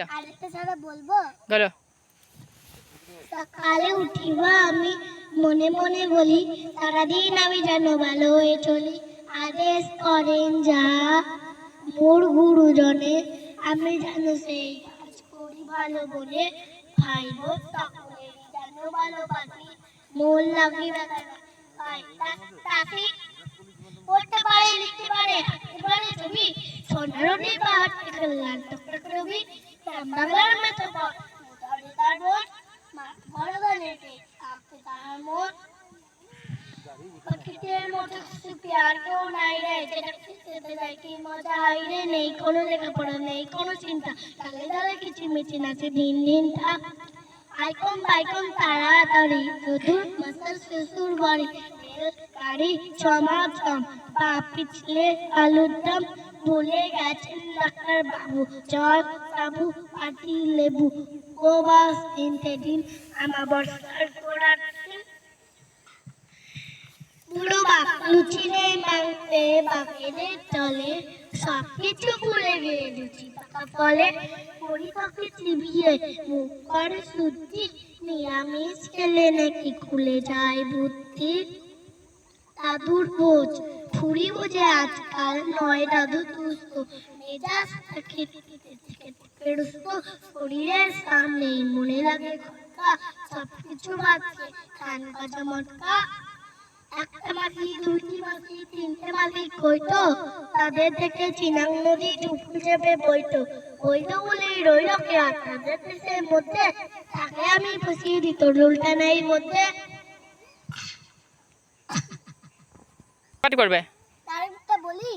আরেকটা ছাড়া বলবো বলো। সকালে উঠিবা আমি মনে মনে বলি সারাদিন আমি যেন ভালো হয়ে চলি আদেশ করেন যা মোর গুরুজনে আমি যেন সেই কাজ করি ভালো বলে ভাইব সকলেরই যেন ভালোবাসি মন লাগিবে তাকে পড়তে পারে লিখতে পারে হাঁটতে পারে ছবি সোনারণী পাহাড় থেকে লাল টকটক রবি বাংলার মতো ধরে তার বোন বড় গানেতে আপনি তাহার মন প্রকৃতির মতো কিছু প্যার কেউ নাই রে যেটা খেতে যায় কি মজা হয় রে নেই কোনো লেখাপড়া নেই কোনো চিন্তা তালে তালে কিচিমিচি নাচে দিন দিন থাক আইকন বাইকন তাড়াতাড়ি শুধু মশাল শ্বশুর বাড়ি গাড়ি ছমাছম পা পিছলে আলুর দম ভুলে গেছেন ডাক্তার বাবু জল সাবু পাটি লেবু ও বাস তিনটে দিন আমার বর্ষার গোড়ার বুড়ো বাপ লুচি নেই মাংসে বাকেদের চলে সবকিছু ভুলে গিয়ে লুচি পাকা ফলে পরিপাকে চিবিয়ে মুখ করে শুদ্ধি নিরামিষ খেলে নাকি খুলে যায় বুদ্ধি দাদুর বোঝ ছুরি বোঝে আজকাল নয় দাদু তুস্ত মেজাজ শরীরের সামনে মনে লাগে খটকা সবকিছু বাজছে খান গজা মটকা একটা মাটি দুটি মাটি তিনটে মাটি কইতো তাদের থেকে চিনাং নদী ঢুকু যাবে বইতো বইতো বলেই রইল কে আর তাদের দেশের মধ্যে তাকে আমি ফুসিয়ে দিত রুলটা নেই মধ্যে পাটি করবে তার একটা বলি